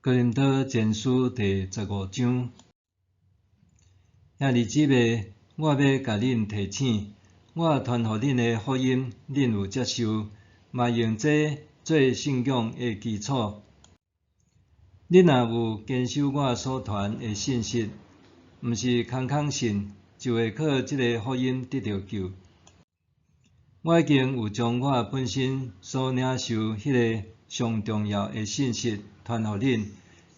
哥林多前书第15章，兄弟姊妹，我要甲恁提醒，我传互恁的福音，恁有接受，嘛用这做信仰的基础。恁若有坚守我所传的信息，毋是空信，就会靠这个福音得到救。我已经有将我本身所领受迄个上重要的信息传互恁，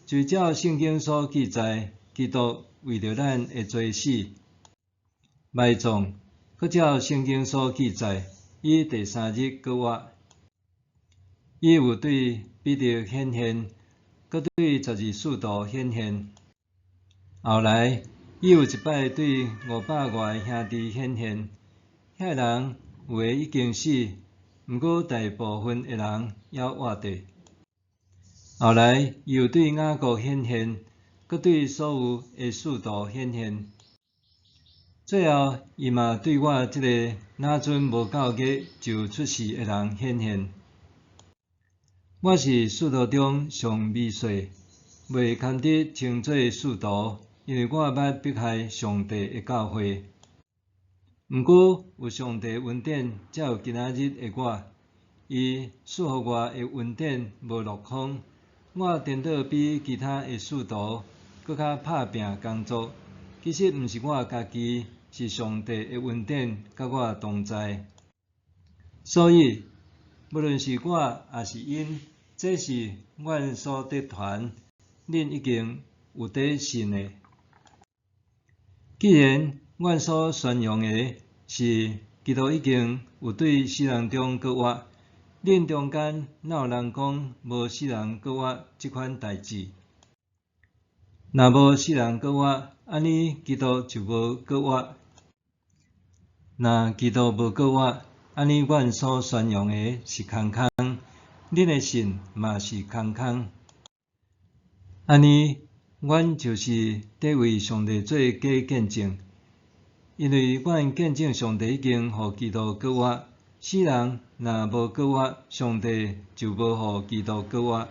就照圣经所记载，基督为着咱的罪死、埋葬，搁照圣经所记载，伊第三日搁活。伊有对彼得显现，搁对12使徒显现。后来，伊有一摆对500外的兄弟显现，遐人有的已经死，毋过大部分的人还活着。后来，伊有对雅各显现，搁对所有的使徒显现。最后，伊嘛对我这个哪阵无够月就出世的人显现。我是使徒中上微细，未堪得称做使徒，因为我捌迫害上帝的教会。毋过有上帝恩典，才有今仔日的我。伊赐予我的恩典无落空，我颠倒比其他的使徒搁较拍拼工作。其实毋是我家己，是上帝的恩典甲我同在。所以，无论是我也是因，这是阮所得传，恁已经有在信的。既然阮所宣扬的是基督已经有对死人中搁活，恁中间哪有人讲无死人搁活即款代志？若无死人搁活，安尼基督就无搁活。若基督无搁活，安尼阮所宣扬的是空，恁的信嘛是空。安尼，阮就是在为上帝做假见证，因为阮见证上帝已经互基督搁活，死人若无搁活，上帝就无互基督搁活；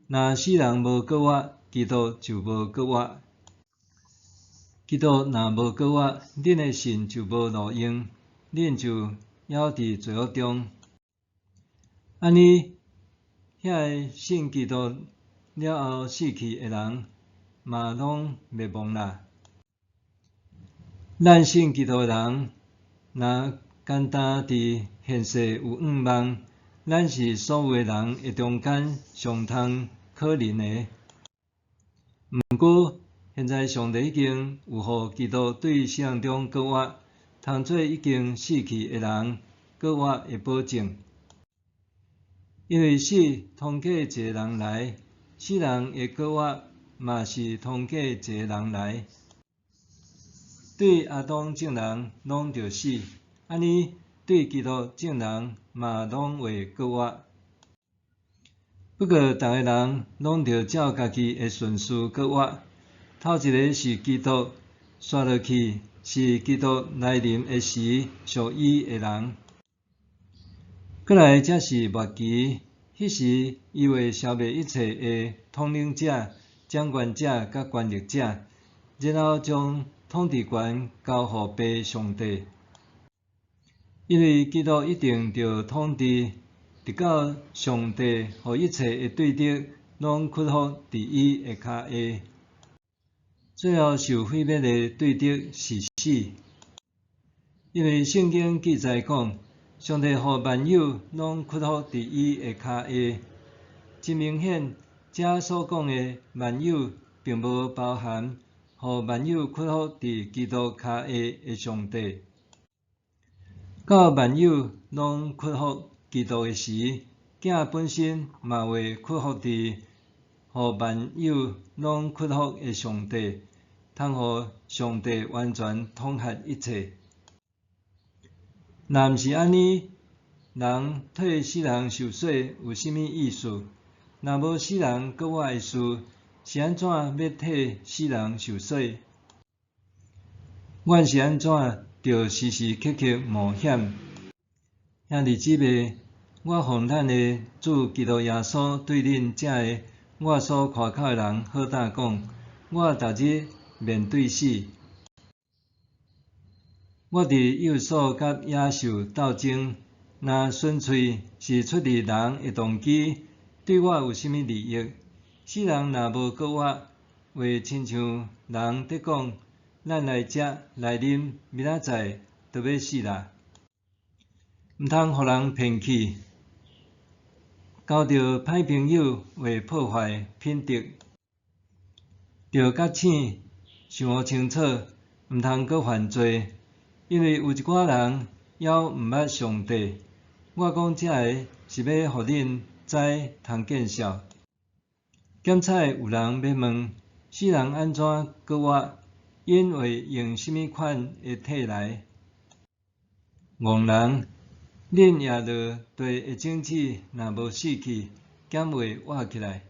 若死人无搁活，基督就无搁活。基督若无搁活，恁的信就无路用，恁就还伫罪恶中。安尼，遐信基督了后死去的人，嘛拢灭亡啦。咱信基督的人，若简单伫现世有盼望，咱是所有的人的中间上通可怜的。毋过，现在上帝已经有互基督对死人中搁活，通做已经死去的人搁活的保证。因为死通过一个人来，死人的搁活嘛是通过一个人来。对亚当众人拢着死，安尼对基督众人嘛拢会搁活。不过，逐个人拢着照家己的顺序搁活。头一个是基督，刷落去是基督来临的时属伊的人。过来才是末期，迄时伊会消灭一切的统领者、掌权者甲权力者，然后将统治权交互父上帝。因为基督一定着统治，直到上帝互一切的对敌拢屈服伫伊的骹下。最后受毁灭的对敌是死，因为圣经记载讲，上帝互万有拢屈服伫伊的骹下。真明显，遮所讲的万有，并无包含互万有屈服伫基督骹下的上帝。到万有拢屈服基督的时，囝本身嘛会屈服伫互万有拢屈服的上帝，通互上帝完全统辖一切。若毋是安尼，人替死人受洗有甚物意思？若无死人搁活的事，是安怎要替死人受洗？阮是安怎着时时刻刻冒险？兄弟姊妹，我奉咱的主基督耶稣对恁遮的我所看口诶人好胆讲，我逐日面对死。我伫幼所甲野兽斗争，若纯粹是出自人诶动机，对我有甚物利益？世人若无过我，话亲像人伫讲，咱来食来啉，明仔载就要死啦。毋通互人骗去，交到歹朋友会破坏品德，着觉醒，想好清楚，毋通阁犯罪。因为有一寡人还毋捌上帝。我讲遮个是要互恁知通见笑。检彩有人要问：世人安怎过我？因会用甚物款诶体来？戆人，恁也落地诶种子，若无死去，减会活起来。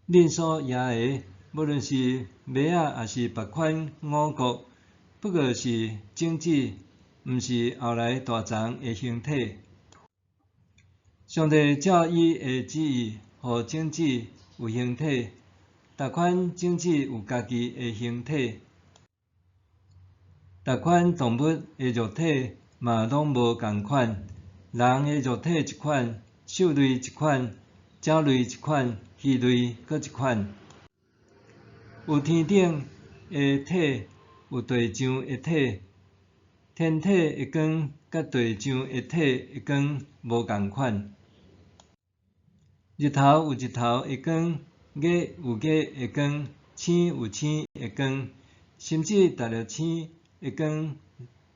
恁所野诶，无论是马仔还是别款五谷，不过是种子，毋是后来大丛诶形体。上帝照伊诶旨意，互种子有形体。逐款种子有家己诶形体，逐款动物诶肉体嘛拢无共款。人诶肉体一款，兽类一款，鸟类一款，鱼类搁一款。有天顶诶体，有地上诶体。天体诶光甲地上诶体诶光无共款。日头有日头诶光，月有月诶光，星有星诶光，甚至逐粒星诶光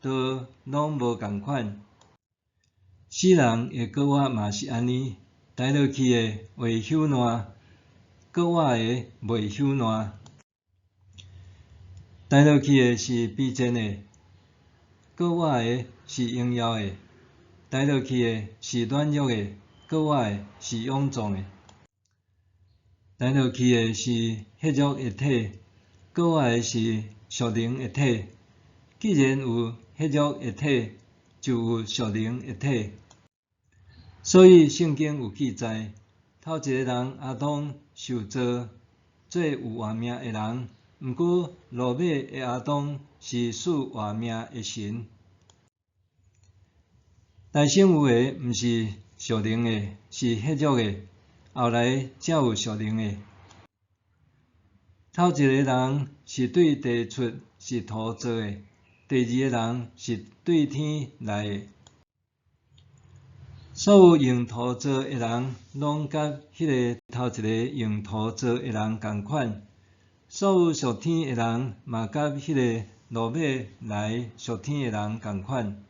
都拢无共款。死人会过活嘛是安尼，台落去诶会朽烂，过活诶袂朽烂。台落去诶是必争诶，过活诶是荣耀诶。台落去诶是软弱诶，过活诶是勇壮诶。台落去诶是血肉诶体，过活诶是属灵诶体。既然有血肉诶体，就有属灵诶体。所以圣经有记载，头一个人阿当受造做有活命诶人，毋过落尾诶阿当是赐活命诶神。但生有诶毋是属灵诶，是血肉诶，后来才有属灵诶。头一个人是对地出，是土做诶；第二个人是对天来诶。所有用土做诶人，拢甲迄个头一个用土做诶人共款；所有属天诶人，嘛甲迄个落尾来属天诶人共款。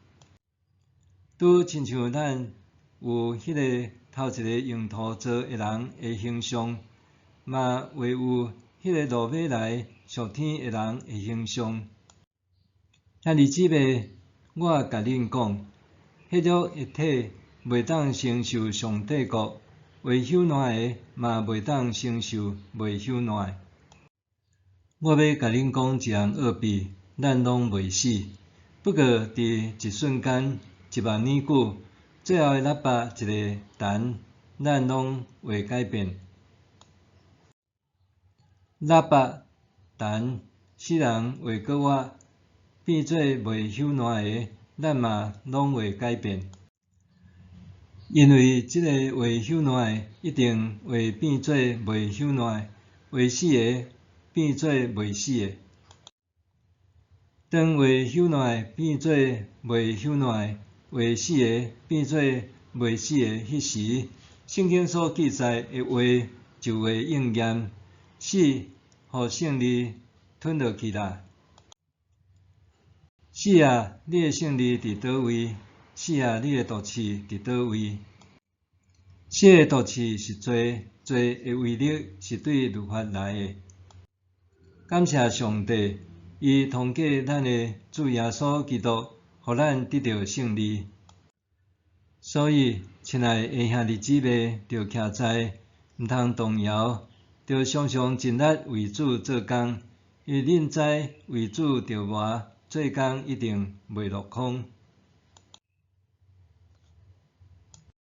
拄亲像咱有迄个头一个用土做诶人诶形象，嘛会有迄个落尾来属天诶人诶形象。兄弟姊妹，我甲恁讲，血肉诶体袂当承受上帝国，会朽烂诶嘛袂当承受袂朽烂诶。我要甲恁讲一项奥秘，咱拢袂死，不过伫一瞬间、一万年久，最后诶喇叭一个弹，咱拢会改变。喇叭弹，世人会过活，变做袂朽烂诶，咱嘛拢会改变。因为即个会朽烂诶，一定会变做袂朽烂诶；会死诶，变做袂死诶。当会朽烂诶变做袂朽烂诶，会死诶变做袂死诶迄时，圣经所记载诶话就会应验。死，互胜利吞落去啦！死啊，你诶胜利伫倒位？死啊，你诶毒气伫倒位？死诶毒气是罪，罪诶威力是对律法来诶。感谢上帝，伊通过咱诶主耶稣基督，互咱得到胜利。所以，亲爱诶兄弟姊妹，着徛在，毋通动摇，着常常尽力为主做工，因为恁知为主着磨，做工一定袂落空。